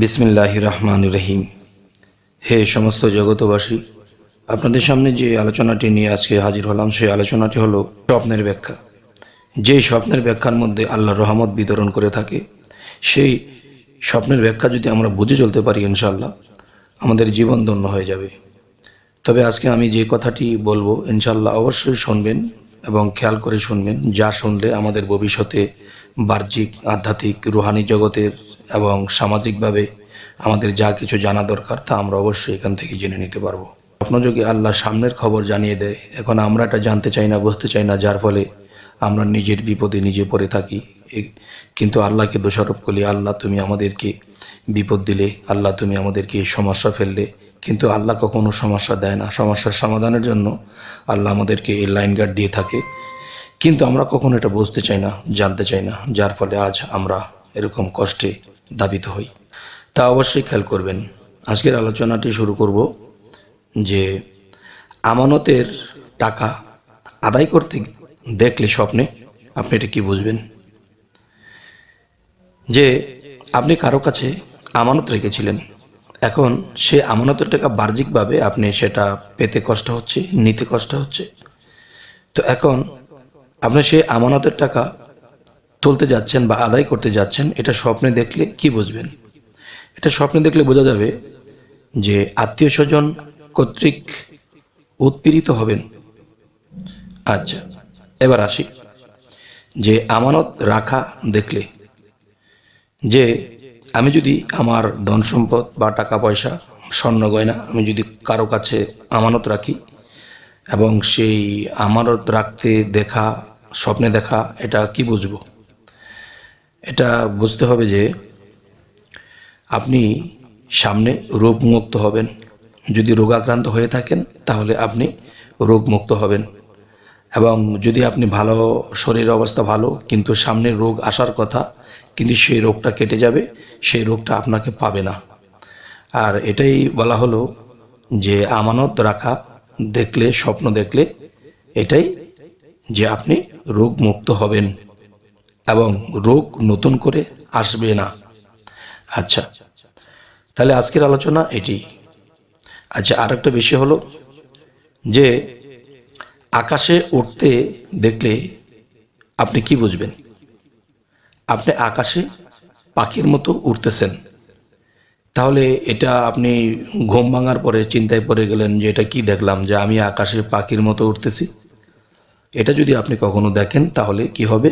বিসমিল্লাহির রহমানির রহিম। হে সমস্ত জগতবাসী, আপনাদের সামনে যে আলোচনাটি নিয়ে আজকে হাজির হলাম সেই আলোচনাটি হলো স্বপ্নের ব্যাখ্যা। যেই স্বপ্নের ব্যাখ্যার মধ্যে আল্লাহর রহমত বিতরণ করে থাকে, সেই স্বপ্নের ব্যাখ্যা যদি আমরা বুঝে চলতে পারি, ইনশাআল্লাহ আমাদের জীবন ধন্য হয়ে যাবে। তবে আজকে আমি যে কথাটি বলবো, ইনশাআল্লাহ অবশ্যই শুনবেন এবং খেয়াল করে শুনবেন, যা শুনলে আমাদের ভবিষ্যতে বাহ্যিক, আধ্যাত্মিক, রুহানি জগতের এবং সামাজিকভাবে আমাদের যা কিছু জানা দরকার তা আমরা অবশ্যই এখান থেকে জেনে নিতে পারবো। স্বপ্নযোগে আল্লাহ সামনের খবর জানিয়ে দেয়, এখন আমরা এটা জানতে চাই না, বুঝতে চাই না, যার ফলে আমরা নিজের বিপদে নিজে পড়ে থাকি। কিন্তু আল্লাহকে দোষারোপ করি, আল্লাহ তুমি আমাদেরকে বিপদ দিলে, আল্লাহ তুমি আমাদেরকে সমস্যা ফেললে। কিন্তু আল্লাহ কখনো সমস্যা দেয় না। সমস্যার সমাধানের জন্য আল্লাহ আমাদেরকে এই লাইন গার্ড দিয়ে থাকে, কিন্তু আমরা কখনো এটা বুঝতে চাই না, জানতে চাই না, যার ফলে আজ আমরা এরকম কষ্টে দাবিত হই। তা অবশ্যই খেয়াল করবেন। আজকের আলোচনাটি শুরু করব যে আমানতের টাকা আদায় করতে দেখলে স্বপ্নে আপনি এটা কি বুঝবেন। যে আপনি কারো কাছে আমানত রেখেছিলেন, এখন সে আমানতের টাকা বাহ্যিকভাবে আপনি সেটা পেতে কষ্ট হচ্ছে, নিতে কষ্ট হচ্ছে। তো এখন আপনি সেই আমানতের টাকা তুলতে যাচ্ছেন বা আদায় করতে যাচ্ছেন, এটা স্বপ্নে দেখলে কি বুঝবেন? এটা স্বপ্নে দেখলে বোঝা যাবে যে আত্মীয় স্বজন কর্তৃক উৎপীড়িত হবেন। আচ্ছা, এবার আসি যে আমানত রাখা দেখলে, যে আমি যদি আমার ধন সম্পদ বা টাকা পয়সা, স্বর্ণ গয়না আমি যদি কারো কাছে আমানত রাখি এবং সেই আমানত রাখতে দেখা, স্বপ্নে দেখা, এটা কি বুঝবো? এটা বুঝতে হবে যে আপনি সামনে রোগমুক্ত হবেন। যদি রোগাক্রান্ত হয়ে থাকেন তাহলে আপনি রোগমুক্ত হবেন, এবং যদি আপনি ভালো, শরীর অবস্থা ভালো, কিন্তু সামনে রোগ আসার কথা, কিন্তু সেই রোগটা কেটে যাবে, সেই রোগটা আপনাকে পাবে না। আর এটাই বলা হলো যে আমানত রাখা দেখলে, স্বপ্ন দেখলে এটাই যে আপনি রোগমুক্ত হবেন এবং রোগ নতুন করে আসবে না। আচ্ছা, তাহলে আজকের আলোচনা এটি। আচ্ছা, আর একটা বিষয় হলো যে আকাশে উঠতে দেখলে আপনি কি বুঝবেন? আপনি আকাশে পাখির মতো উঠতেছেন, তাহলে এটা আপনি ঘুম ভাঙার পরে চিন্তায় পড়ে গেলেন যে এটা কি দেখলাম, যে আমি আকাশে পাখির মতো উঠতেছি। এটা যদি আপনি কখনো দেখেন তাহলে কি হবে?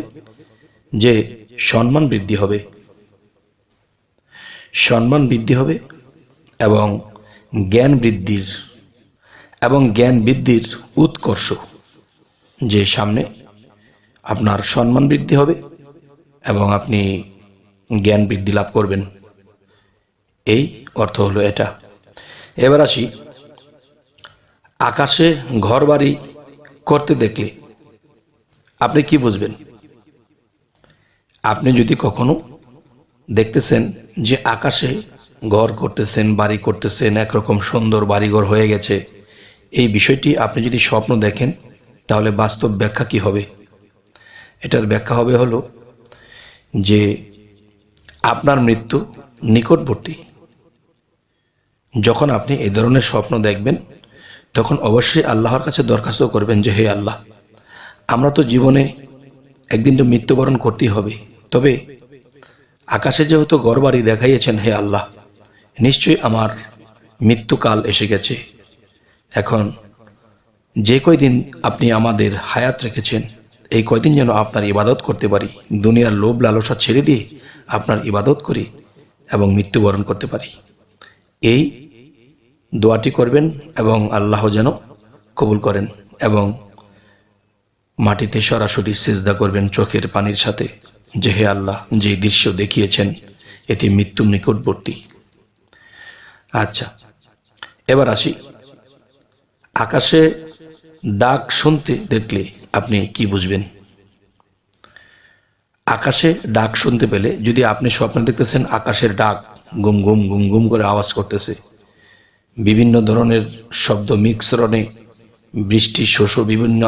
যে সম্মান বৃদ্ধি হবে, সম্মান বৃদ্ধি হবে এবং জ্ঞান বৃদ্ধির উৎকর্ষ, যে সামনে আপনার সম্মান বৃদ্ধি হবে এবং আপনি জ্ঞান বৃদ্ধি লাভ করবেন। এই অর্থ হলো এটা। এবার আসি, আকাশে ঘর বাড়ি করতে দেখলে আপনি কি বুঝবেন? আপনি যদি কখনো দেখতেছেন যে আকাশে ঘর করতেছেন, বাড়ি করতেছেন, একরকম সুন্দর বাড়িঘর হয়ে গেছে, এই বিষয়টি আপনি যদি স্বপ্ন দেখেন তাহলে বাস্তব ব্যাখ্যা কি হবে? এটার ব্যাখ্যা হবে হলো যে আপনার মৃত্যু নিকটবর্তী। যখন আপনি এই ধরনের স্বপ্ন দেখবেন তখন অবশ্যই আল্লাহর কাছে দরখাস্ত করবেন যে হে আল্লাহ, আমরা তো জীবনে একদিন তো মৃত্যুবরণ করতেই হবে, তবে আকাশে যেহেতু ঘরবাড়ি দেখাইয়েছেন, হে আল্লাহ, নিশ্চয়ই আমার মৃত্যুকাল এসে গেছে। এখন যে কয়দিন আপনি আমাদের হায়াত রেখেছেন, এই কয়দিন যেন আপনার ইবাদত করতে পারি, দুনিয়ার লোভ লালসা ছেড়ে দিয়ে আপনার ইবাদত করি এবং মৃত্যুবরণ করতে পারি। এই দোয়াটি করবেন এবং আল্লাহ যেন কবুল করেন, এবং মাটিতে সরাসরি সিজদা করবেন চোখের পানির সাথে, যে হে আল্লাহ, যে দৃশ্য দেখিয়েছেন এটি মৃত্যুর নিকটবর্তী। আচ্ছা, এবার আসি, আকাশে ডাক শুনতে দেখলে আপনি কি বুঝবেন? আকাশে ডাক শুনতে পেলে, যদি আপনি স্বপ্নে দেখতেছেন আকাশের ডাক গুম গুম গুম গুম করে আওয়াজ করতেছে, বিভিন্ন ধরনের শব্দ মিশ্রণে, বৃষ্টি, শস্য, বিভিন্ন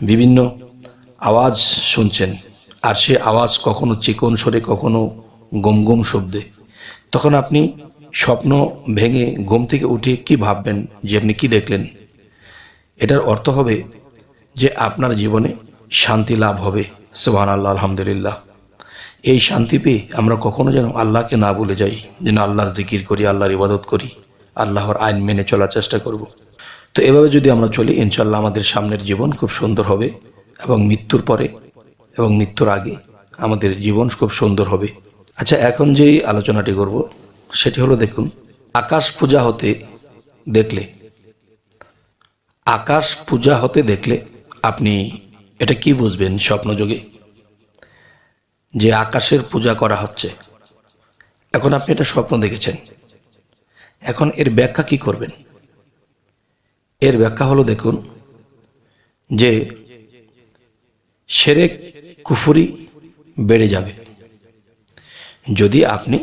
বিভিন্ন আওয়াজ শুনছেন, আর সে আওয়াজ কখনো চিকন স্বরে, কখনো গম গম শব্দে, তখন আপনি স্বপ্ন ভেঙে ঘুম থেকে উঠে কি ভাববেন যে আপনি কি দেখলেন? এটার অর্থ হবে যে আপনার জীবনে শান্তি লাভ হবে। সুবহানাল্লাহ, আলহামদুলিল্লাহ। এই শান্তি পেয়ে আমরা কখনো যেন আল্লাহকে না ভুলে যাই, যেন আল্লাহর জিকির করি, আল্লাহর ইবাদত করি, আল্লাহর আইন মেনে চলার চেষ্টা করব। তো এভাবে যদি আমরা চলি, ইনশাল্লাহ আমাদের সামনের জীবন খুব সুন্দর হবে, এবং মৃত্যুর পরে এবং মৃত্যুর আগে আমাদের জীবন খুব সুন্দর হবে। আচ্ছা, এখন যেই আলোচনাটি করব সেটি হলো, দেখুন, আকাশ পূজা হতে দেখলে, আকাশ পূজা হতে দেখলে আপনি এটা কি বুঝবেন? স্বপ্নযোগে যে আকাশের পূজা করা হচ্ছে, এখন আপনি এটা স্বপ্ন দেখেছেন, এখন এর ব্যাখ্যা কি করবেন? এর ব্যাখ্যা হলো, দেখুন, যে শিরক কুফরি বেড়ে যাবে। যদি আপনি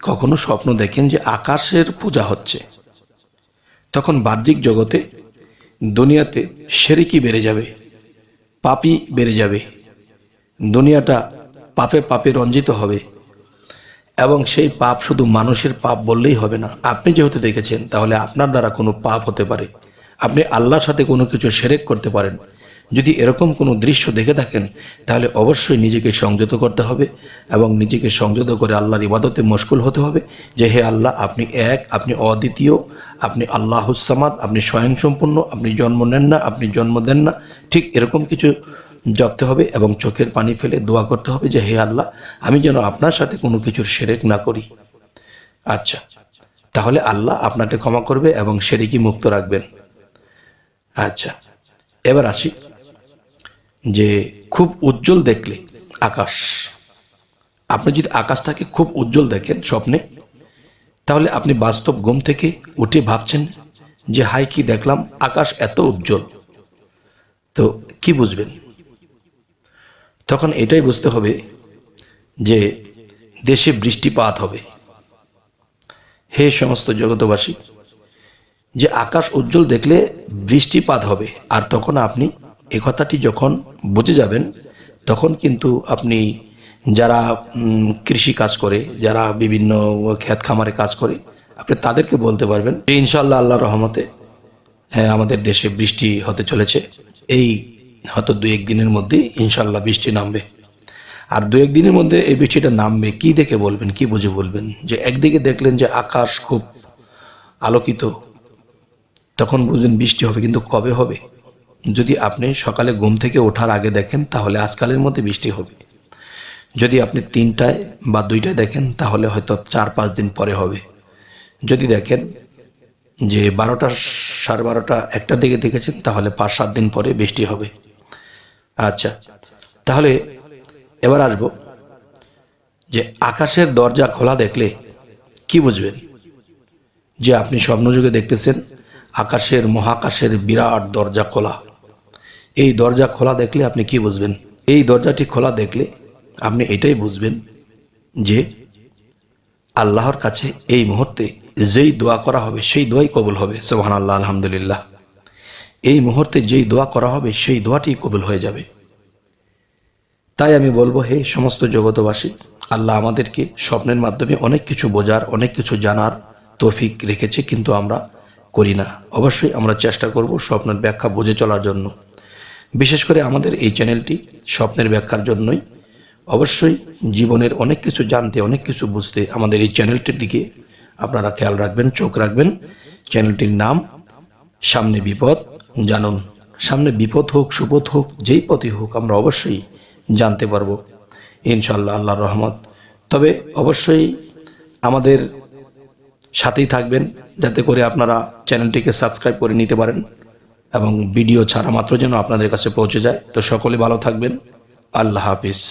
কখনো স্বপ্ন দেখেন যে আকাশের পূজা হচ্ছে, তখন বাহ্যিক জগতে, দুনিয়াতে শিরকি বেড়ে যাবে, পাপই বেড়ে যাবে, দুনিয়াটা পাপে পাপে রঞ্জিত হবে। এবং সেই পাপ শুধু মানুষের পাপ বললেই হবে না, আপনি যেহেতু দেখেছেন তাহলে আপনার দ্বারা কোনো পাপ হতে পারে, আপনি আল্লাহর সাথে কোনো কিছু শিরক করতে পারেন। যদি এরকম কোনো দৃশ্য দেখে থাকেন তাহলে অবশ্যই নিজেকে সংযত করতে হবে, এবং নিজেকে সংযত করে আল্লাহর ইবাদতে মশগুল হতে হবে, যে হে আল্লাহ, আপনি এক, আপনি অদ্বিতীয়, আপনি আল্লাহুস সামাদ, আপনি স্বয়ংসম্পূর্ণ, আপনি জন্ম নেন না, আপনি জন্ম দেন না। ঠিক এরকম কিছু জপতে হবে এবং চোখের পানি ফেলে দোয়া করতে হবে যে হে আল্লাহ, আমি যেন আপনার সাথে কোনো কিছুর শিরক না করি। আচ্ছা, তাহলে আল্লাহ আপনাকে ক্ষমা করবে এবং শিরকি মুক্ত রাখবেন। আচ্ছা, এবার আসি যে খুব উজ্জ্বল দেখলে আকাশ, আপনি যদি আকাশটাকে খুব উজ্জ্বল দেখেন স্বপ্নে, তাহলে আপনি বাস্তব ঘুম থেকে উঠে ভাবছেন যে হাই কি দেখলাম, আকাশ এত উজ্জ্বল। তো কি বুঝবেন? তখন এটাই বুঝতে হবে যে দেশে বৃষ্টিপাত হবে। হে সমস্ত জগতবাসী, যে আকাশ উজ্জ্বল দেখলে বৃষ্টিপাত হবে। আর তখন আপনি এ কথাটি যখন বুঝে যাবেন, তখন কিন্তু আপনি যারা কৃষি কাজ করে, যারা বিভিন্ন ক্ষেত খামারে কাজ করে, আপনি তাদেরকে বলতে পারবেন যে ইনশাআল্লাহ আল্লাহর রহমতে আমাদের দেশে বৃষ্টি হতে চলেছে। এই হয়তো 2-1 দিনের মধ্যেই ইনশাআল্লাহ বৃষ্টি নামবে। আর 2-1 দিনের মধ্যে এই বৃষ্টিটা নামবে, কি দেখে বলবেন, কি বুঝে বলবেন? যে একদিকে দেখলেন যে আকাশ খুব আলোকিত, তখন বুঝলেন বৃষ্টি হবে, কিন্তু কবে হবে? যদি আপনি সকালে ঘুম থেকে ওঠার আগে দেখেন তাহলে আজকালের মধ্যে বৃষ্টি হবে। যদি আপনি 3টায় বা 2টায় দেখেন তাহলে হয়তো 4-5 দিন পরে হবে। যদি দেখেন যে 12টা, 12:30, 1টার দিকে দেখেছেন তাহলে 5-7 দিন পরে বৃষ্টি হবে। আচ্ছা, তাহলে এবার আসবো যে আকাশের দরজা খোলা দেখলে কি বুঝবেন? যে আপনি স্বপ্নযোগে দেখতেছেন আকাশের, মহাকাশের বিরাট দরজা খোলা। এই দরজা খোলা দেখলে আপনি কি বুঝবেন? এই দরজাটি খোলা দেখলে আপনি এটাই বুঝবেন যে আল্লাহর কাছে এই মুহূর্তে যেই দোয়া করা হবে সেই দোয়াই কবুল হবে। সুবহানাল্লাহ, আলহামদুলিল্লাহ। এই মুহূর্তে যেই দোয়া করা হবে সেই দোয়াটি কবুল হয়ে যাবে। তাই আমি বলবো, হে সমস্ত জগতবাসী, আল্লাহ আমাদেরকে স্বপ্নের মাধ্যমে অনেক কিছু বোঝার, অনেক কিছু জানার তৌফিক রেখেছে, কিন্তু আমরা করি না। অবশ্যই আমরা চেষ্টা করব স্বপ্নের ব্যাখ্যা বুঝে চলার জন্য। বিশেষ করে আমাদের এই চ্যানেলটি স্বপ্নের ব্যাখ্যার জন্যই। অবশ্যই জীবনের অনেক কিছু জানতে, অনেক কিছু বুঝতে আমাদের এই চ্যানেলটির দিকে আপনারা খেয়াল রাখবেন, চোখ রাখবেন। চ্যানেলটির নাম সামনে বিপদ জানুন। সামনে বিপদ হোক, সুপথ হোক, যেই পথই হোক, আমরা অবশ্যই জানতে পারবো ইনশাআল্লাহ, আল্লাহর রহমত। তবে অবশ্যই আমাদের সাথেই থাকবেন, যাতে করে আপনারা চ্যানেলটিকে সাবস্ক্রাইব করে নিতে পারেন এবং ভিডিও ছাড়া মাত্র যেন আপনাদের কাছে পৌঁছে যায়। তো সকলে ভালো থাকবেন। আল্লাহ হাফিজ।